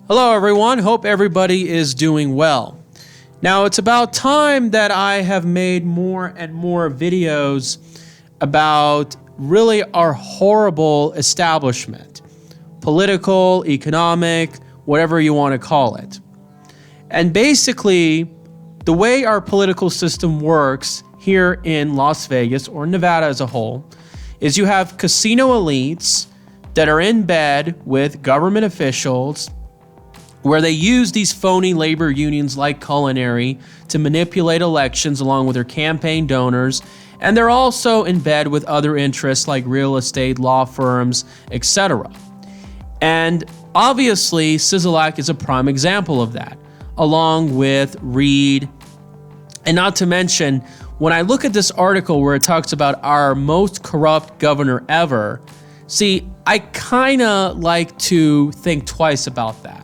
Hello everyone, hope everybody is doing well. Now it's about time that I have made more and more videos about really our horrible establishment. Political, economic, whatever you want to call it. And basically, the way our political system works here in Las Vegas or Nevada as a whole is you have casino elites that are in bed with government officials where they use these phony labor unions like Culinary to manipulate elections along with their campaign donors, and they're also in bed with other interests like real estate, law firms, etc. And obviously, Sisolak is a prime example of that, along with Reid. And not to mention, when I look at this article where it talks about our most corrupt governor ever, see, I kind of like to think twice about that.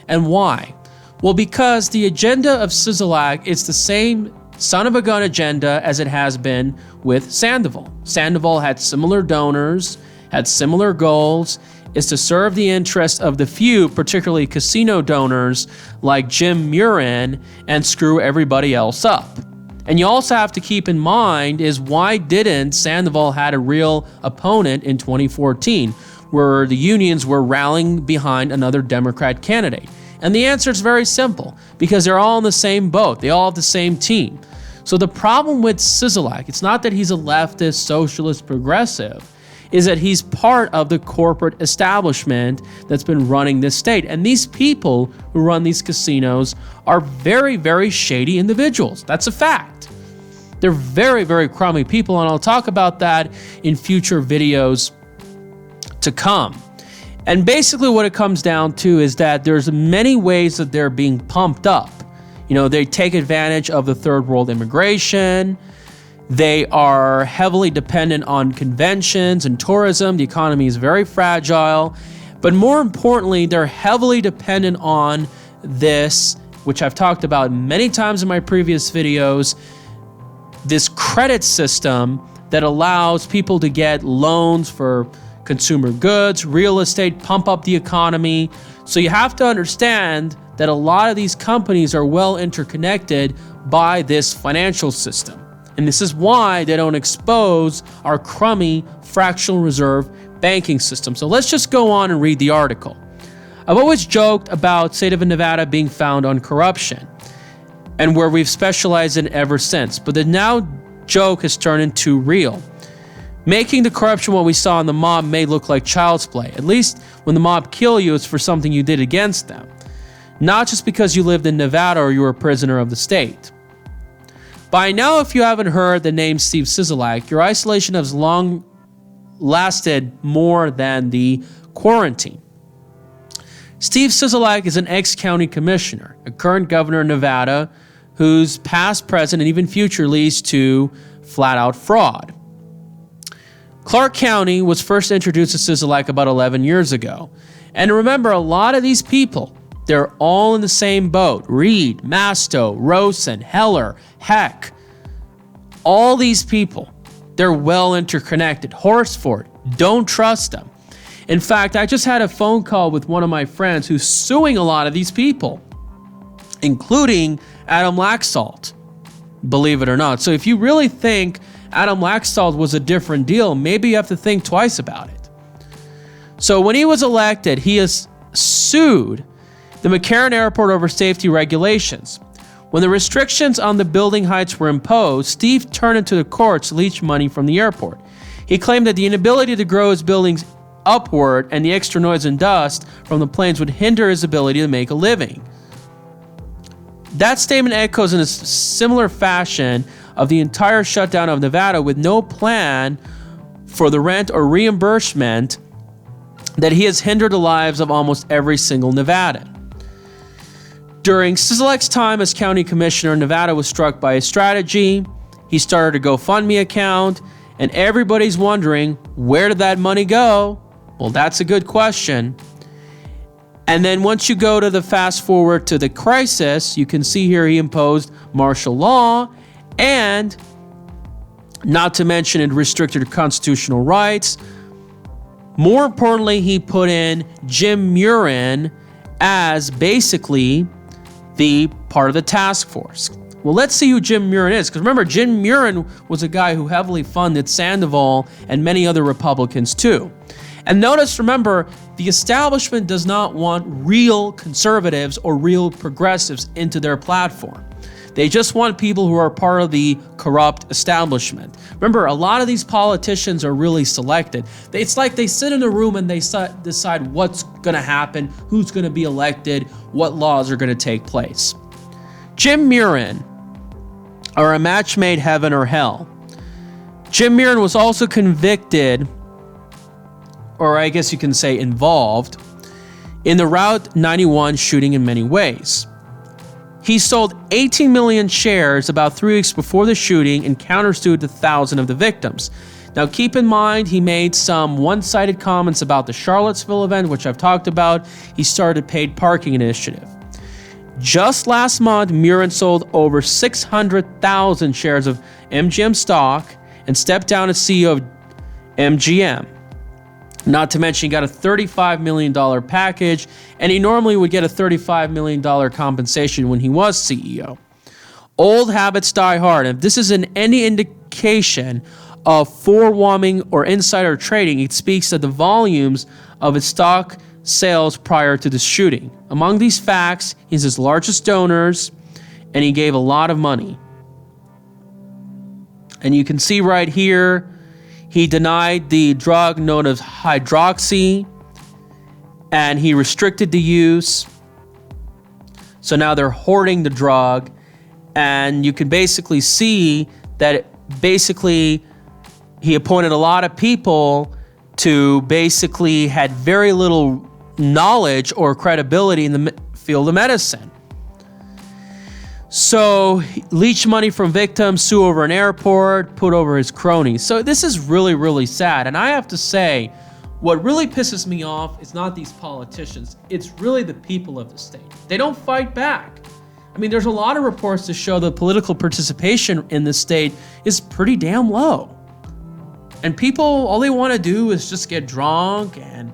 And why? Well, because the agenda of Sisolak is the same son of a gun agenda as it has been with Sandoval. Sandoval had similar donors, had similar goals, is to serve the interest of the few, particularly casino donors like Jim Murren, and screw everybody else up. And you also have to keep in mind is why didn't Sandoval had a real opponent in 2014, where the unions were rallying behind another Democrat candidate? And the answer is very simple, because they're all in the same boat. They all have the same team. So the problem with Sisolak, it's not that he's a leftist, socialist, progressive, is that he's part of the corporate establishment that's been running this state. And these people who run these casinos are very, very shady individuals. That's a fact. They're very, very crummy people, and I'll talk about that in future videos to come. And basically what it comes down to is that there's many ways that they're being pumped up. You know, they take advantage of the third world immigration. They are heavily dependent on conventions and tourism. The economy is very fragile. But more importantly, they're heavily dependent on this, which I've talked about many times in my previous videos, this credit system that allows people to get loans for consumer goods, real estate, pump up the economy. So you have to understand that a lot of these companies are well interconnected by this financial system. And this is why they don't expose our crummy fractional reserve banking system. So let's just go on and read the article. I've always joked about state of Nevada being found on corruption, and where we've specialized in ever since. But the now joke has turned into real. Making the corruption what we saw in the mob may look like child's play. At least when the mob kill you, it's for something you did against them. Not just because you lived in Nevada or you were a prisoner of the state. By now, if you haven't heard the name Steve Sisolak, your isolation has long lasted more than the quarantine. Steve Sisolak is an ex-county commissioner, a current governor of Nevada, whose past, present, and even future leads to flat-out fraud. Clark County was first introduced to Sisolak about 11 years ago. And remember, a lot of these people, they're all in the same boat. Reid, Masto, Rosen, Heller, Heck. All these people, they're well interconnected. Horsford, don't trust them. In fact, I just had a phone call with one of my friends who's suing a lot of these people, including Adam Laxalt, believe it or not. So if you really think Adam Laxalt was a different deal, maybe you have to think twice about it. So when he was elected, he has sued the McCarran Airport over safety regulations. When the restrictions on the building heights were imposed, Steve turned into the courts to leech money from the airport. He claimed that the inability to grow his buildings upward and the extra noise and dust from the planes would hinder his ability to make a living. That statement echoes in a similar fashion of the entire shutdown of Nevada, with no plan for the rent or reimbursement, that he has hindered the lives of almost every single Nevadan. During Sisolak's time as county commissioner, Nevada was struck by a strategy. He started a GoFundMe account, and everybody's wondering, where did that money go? Well, that's a good question. And then once you go to the fast forward to the crisis, you can see here he imposed martial law, and not to mention it restricted constitutional rights. More importantly, he put in Jim Murren as basically the part of the task force. Well, let's see who Jim Murren is, because remember, Jim Murren was a guy who heavily funded Sandoval and many other Republicans too. And notice, remember, the establishment does not want real conservatives or real progressives into their platform. They just want people who are part of the corrupt establishment. Remember, a lot of these politicians are really selected. It's like they sit in a room and they decide what's going to happen, who's going to be elected, what laws are going to take place. Jim Murren, or a match made heaven or hell. Jim Murren was also convicted, or I guess you can say involved, in the Route 91 shooting in many ways. He sold 18 million shares about 3 weeks before the shooting and countersued 1,000 of the victims. Now keep in mind, he made some one-sided comments about the Charlottesville event, which I've talked about. He started a paid parking initiative. Just last month, Murren sold over 600,000 shares of MGM stock and stepped down as CEO of MGM. Not to mention, he got a $35 million package, and he normally would get a $35 million compensation when he was CEO. Old habits die hard. If this is any indication of forewarning or insider trading, it speaks to the volumes of its stock sales prior to the shooting. Among these facts, he's his largest donors, and he gave a lot of money. And you can see right here, he denied the drug known as hydroxy, and he restricted the use. So now they're hoarding the drug, and you can basically see that he appointed a lot of people to basically had very little knowledge or credibility in the field of medicine. So, leech money from victims, sue over an airport, put over his cronies. So this is really, really sad. And I have to say, what really pisses me off is not these politicians. It's really the people of the state. They don't fight back. I mean, there's a lot of reports to show that political participation in the state is pretty damn low. And people, all they want to do is just get drunk and,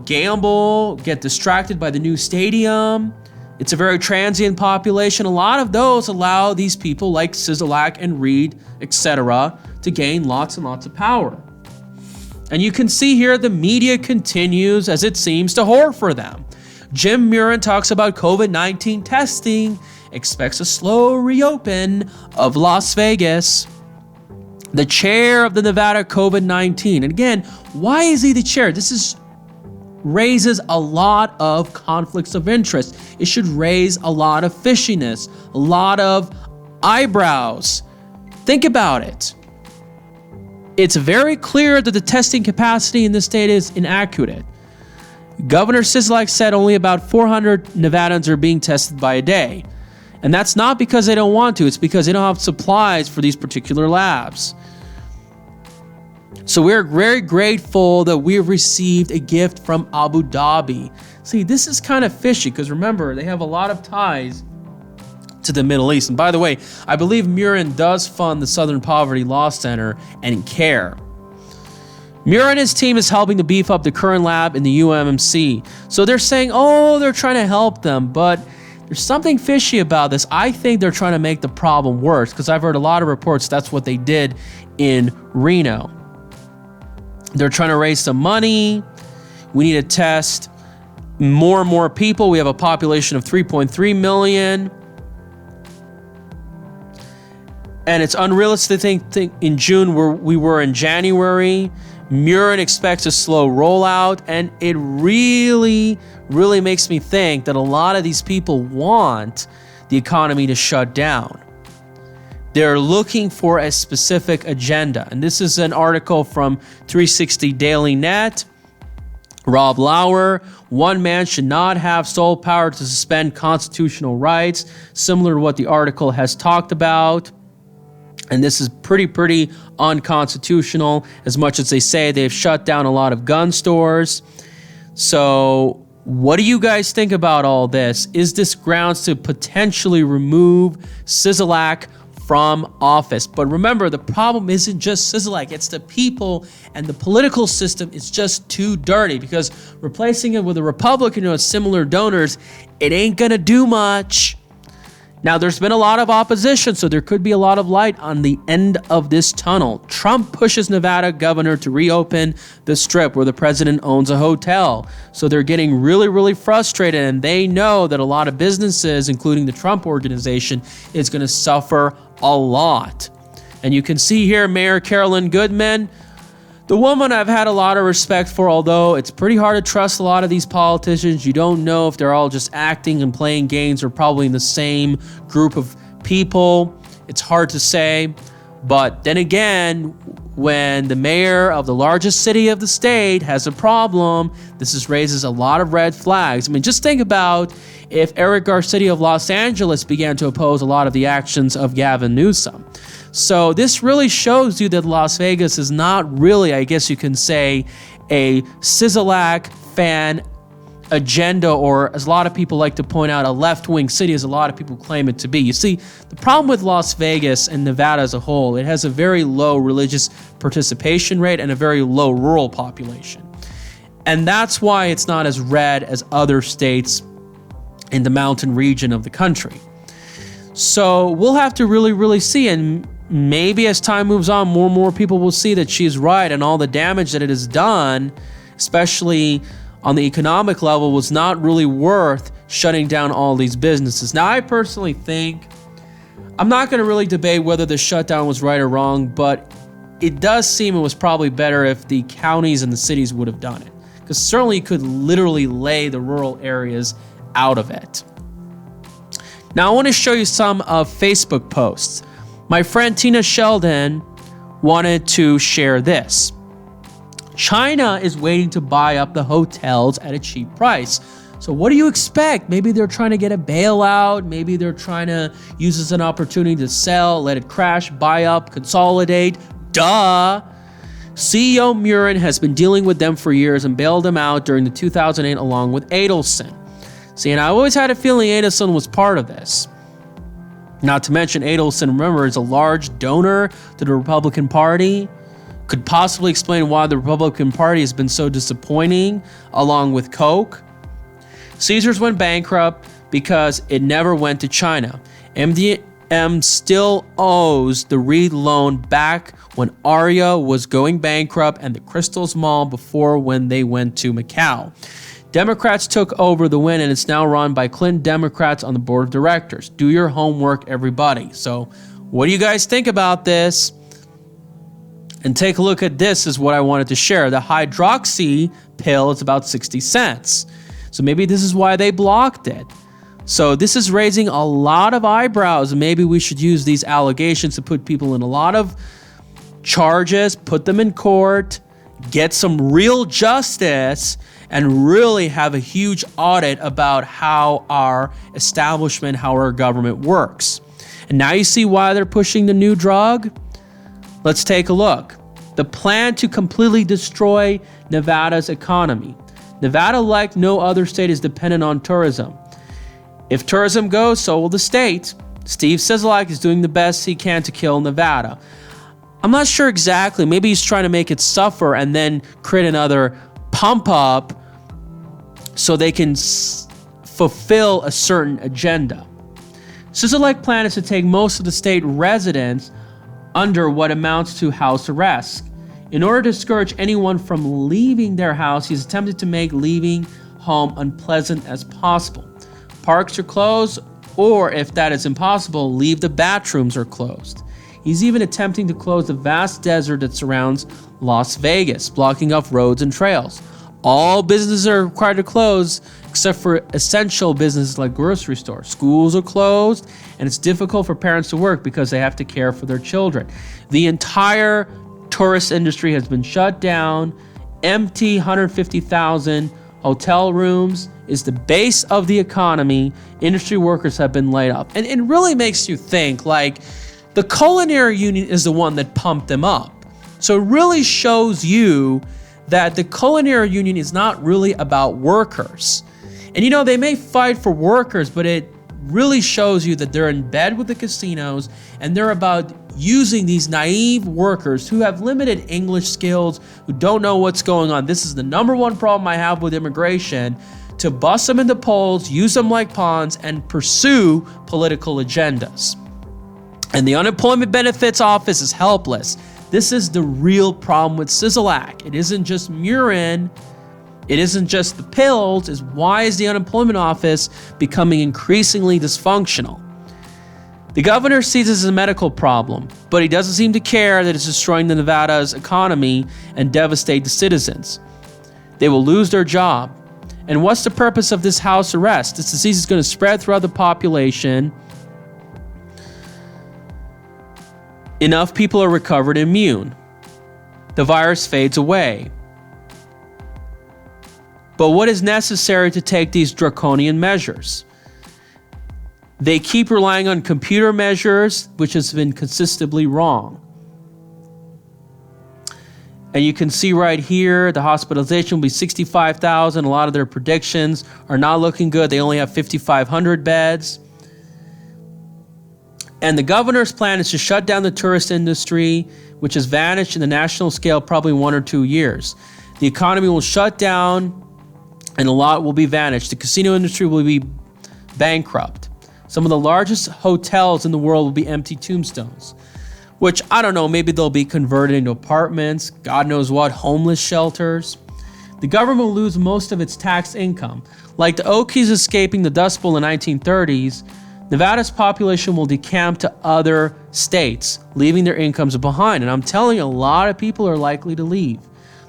gamble, get distracted by the new stadium. It's a very transient population. A lot of those allow these people like Sisolak and Reid, etc., to gain lots and lots of power. And you can see here the media continues, as it seems, to whore for them. Jim Murren talks about COVID-19 testing, expects a slow reopen of Las Vegas. The chair of the Nevada COVID-19. And again, why is he the chair? This raises a lot of conflicts of interest. It should raise a lot of fishiness, a lot of eyebrows. Think about it. It's very clear that the testing capacity in the state is inaccurate. Governor Sisolak said only about 400 Nevadans are being tested by a day. And that's not because they don't want to, it's because they don't have supplies for these particular labs. So we're very grateful that we've received a gift from Abu Dhabi. See, this is kind of fishy because remember, they have a lot of ties to the Middle East. And by the way, I believe Murren does fund the Southern Poverty Law Center and CARE. Murren and his team is helping to beef up the current lab in the UMMC. So they're saying, they're trying to help them, but there's something fishy about this. I think they're trying to make the problem worse because I've heard a lot of reports that's what they did in Reno. They're trying to raise some money. We need to test more and more people. We have a population of 3.3 million. And it's unrealistic to think in June where we were in January. Murren expects a slow rollout. And it really, really makes me think that a lot of these people want the economy to shut down. They're looking for a specific agenda. And this is an article from 360 Daily Net. Rob Lauer, one man should not have sole power to suspend constitutional rights, similar to what the article has talked about. And this is pretty unconstitutional, as much as they say they've shut down a lot of gun stores. So what do you guys think about all this? Is this grounds to potentially remove Sisolak from office. But remember, the problem isn't just Sisolak, it's the people, and the political system is just too dirty, because replacing it with a Republican who has similar donors, it ain't gonna do much. Now, there's been a lot of opposition, so there could be a lot of light on the end of this tunnel. Trump pushes Nevada governor to reopen the strip where the president owns a hotel. So they're getting really, really frustrated, and they know that a lot of businesses, including the Trump organization, is going to suffer a lot. And you can see here Mayor Carolyn Goodman, the woman I've had a lot of respect for, although it's pretty hard to trust a lot of these politicians. You don't know if they're all just acting and playing games or probably in the same group of people. It's hard to say. But then again, when the mayor of the largest city of the state has a problem, this raises a lot of red flags. I mean, just think about if Eric Garcetti of Los Angeles began to oppose a lot of the actions of Gavin Newsom. So this really shows you that Las Vegas is not really, I guess you can say, a Sisolak fan agenda, or as a lot of people like to point out, a left-wing city, as a lot of people claim it to be. You see, the problem with Las Vegas and Nevada as a whole, it has a very low religious participation rate and a very low rural population. And that's why it's not as red as other states in the mountain region of the country. So we'll have to really, really see, and maybe as time moves on, more and more people will see that she's right, and all the damage that it has done, especially on the economic level, was not really worth shutting down all these businesses. Now, I personally think, I'm not going to really debate whether the shutdown was right or wrong, but it does seem it was probably better if the counties and the cities would have done it, because certainly you could literally lay the rural areas out of it. Now, I want to show you some of Facebook posts. My friend Tina Sheldon wanted to share this. China is waiting to buy up the hotels at a cheap price. So what do you expect? Maybe they're trying to get a bailout. Maybe they're trying to use this as an opportunity to sell, let it crash, buy up, consolidate. Duh. CEO Murren has been dealing with them for years and bailed them out during the 2008 along with Adelson. See, and I always had a feeling Adelson was part of this. Not to mention Adelson, remember, is a large donor to the Republican Party. Could possibly explain why the Republican Party has been so disappointing, along with Coke. Caesars went bankrupt because it never went to China. MDM still owes the Reid loan back when Aria was going bankrupt and the Crystals Mall before when they went to Macau. Democrats took over the win, and it's now run by Clinton Democrats on the board of directors. Do your homework, everybody. So what do you guys think about this? And take a look at this, is what I wanted to share. The hydroxy pill is about 60 cents. So maybe this is why they blocked it. So this is raising a lot of eyebrows, and maybe we should use these allegations to put people in a lot of charges, put them in court, get some real justice, and really have a huge audit about how our establishment, how our government works. And now you see why they're pushing the new drug? Let's take a look. The plan to completely destroy Nevada's economy. Nevada, like no other state, is dependent on tourism. If tourism goes, so will the state. Steve Sisolak is doing the best he can to kill Nevada. I'm not sure exactly. Maybe he's trying to make it suffer and then create another pump up so they can fulfill a certain agenda. Sisolak's plan is to take most of the state residents under what amounts to house arrest. In order to discourage anyone from leaving their house, he's attempted to make leaving home unpleasant as possible. Parks are closed, or if that is impossible, leave the bathrooms are closed. He's even attempting to close the vast desert that surrounds Las Vegas, blocking off roads and trails. All businesses are required to close except for essential businesses like grocery stores. Schools are closed, and it's difficult for parents to work because they have to care for their children. The entire tourist industry has been shut down. Empty 150,000 hotel rooms is the base of the economy. Industry workers have been laid off. And it really makes you think, like, the Culinary Union is the one that pumped them up. So it really shows you that the Culinary Union is not really about workers. And you know, they may fight for workers, but really shows you that they're in bed with the casinos, and they're about using these naive workers who have limited English skills, who don't know what's going on. This is the number one problem I have with immigration, to bust them into polls, use them like pawns, and pursue political agendas. And the Unemployment Benefits Office is helpless. This is the real problem with Sisolak. It isn't just Murren. It isn't just the pills. It's why is the Unemployment Office becoming increasingly dysfunctional? The governor sees this as a medical problem, but he doesn't seem to care that it's destroying the Nevada's economy and devastate the citizens. They will lose their job. And what's the purpose of this house arrest? This disease is going to spread throughout the population. Enough people are recovered immune. The virus fades away. But what is necessary to take these draconian measures? They keep relying on computer measures, which has been consistently wrong. And you can see right here, the hospitalization will be 65,000. A lot of their predictions are not looking good. They only have 5,500 beds. And the governor's plan is to shut down the tourist industry, which has vanished in the national scale probably 1 or 2 years. The economy will shut down and a lot will be vanished. The casino industry will be bankrupt. Some of the largest hotels in the world will be empty tombstones, which I don't know, maybe they'll be converted into apartments, God knows what, homeless shelters. The government will lose most of its tax income. Like the Okies escaping the Dust Bowl in the 1930s, Nevada's population will decamp to other states, leaving their incomes behind. And I'm telling you, a lot of people are likely to leave.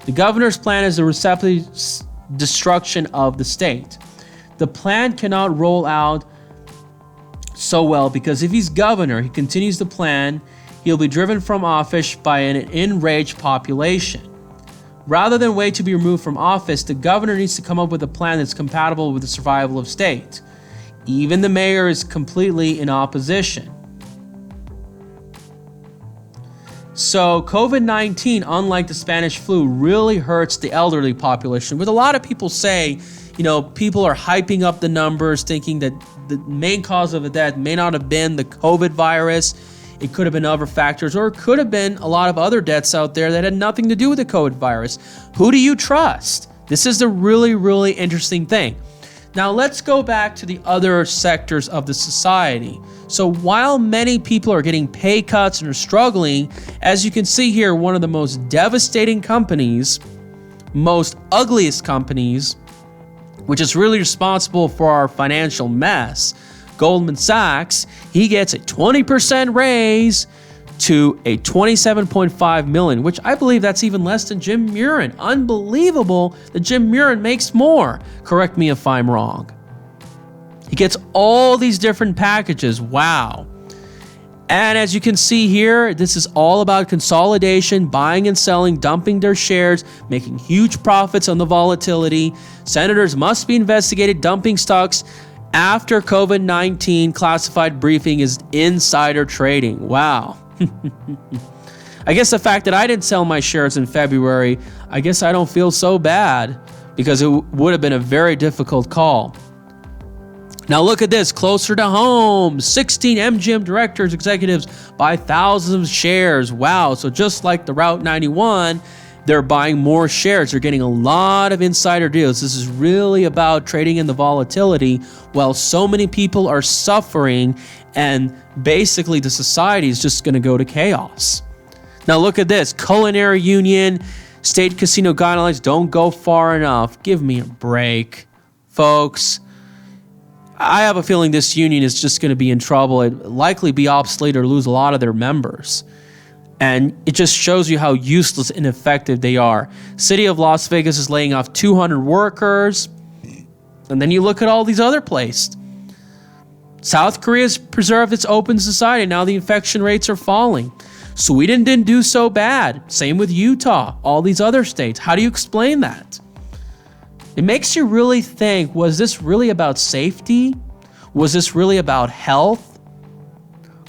The governor's plan is the receptive destruction of the state. The plan cannot roll out so well because if he's governor, he continues the plan, he'll be driven from office by an enraged population. Rather than wait to be removed from office, the governor needs to come up with a plan that's compatible with the survival of state. Even the mayor is completely in opposition. So COVID-19, unlike the Spanish flu, really hurts the elderly population. But a lot of people say, people are hyping up the numbers, thinking that the main cause of the death may not have been the COVID virus. It could have been other factors, or it could have been a lot of other deaths out there that had nothing to do with the COVID virus. Who do you trust? This is the really, really interesting thing. Now let's go back to the other sectors of the society. So while many people are getting pay cuts and are struggling, as you can see here, one of the most devastating companies, most ugliest companies, which is really responsible for our financial mess, Goldman Sachs, he gets a 20% raise to a $27.5 million, which I believe that's even less than Jim Murren. Unbelievable that Jim Murren makes more. Correct me if I'm wrong. He gets all these different packages. Wow. And as you can see here, this is all about consolidation, buying and selling, dumping their shares, making huge profits on the volatility. Senators must be investigated, dumping stocks after COVID-19 classified briefing is insider trading. Wow. I guess the fact that I didn't sell my shares in February, I guess I don't feel so bad because it would have been a very difficult call. Now look at this, closer to home, 16 MGM directors, executives buy thousands of shares. Wow, so just like the Route 91, they're buying more shares. They're getting a lot of insider deals. This is really about trading in the volatility while so many people are suffering and basically the society is just going to go to chaos. Now look at this, Culinary Union, state casino guidelines don't go far enough. Give me a break, folks. I have a feeling this union is just going to be in trouble. It likely be obsolete or lose a lot of their members. And it just shows you how useless and ineffective they are. City of Las Vegas is laying off 200 workers. And then you look at all these other places. South Korea's preserved its open society. Now the infection rates are falling. Sweden didn't do so bad. Same with Utah, all these other states. How do you explain that? It makes you really think, was this really about safety? Was this really about health?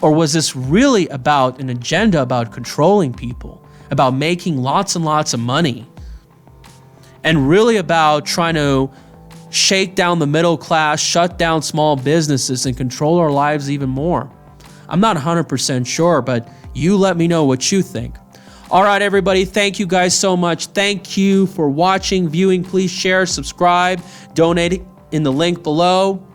Or was this really about an agenda about controlling people, about making lots and lots of money, and really about trying to shake down the middle class, shut down small businesses, and control our lives even more? I'm not 100% sure, but you let me know what you think. All right, everybody, thank you guys so much. Thank you for watching, viewing. Please share, subscribe, donate in the link below.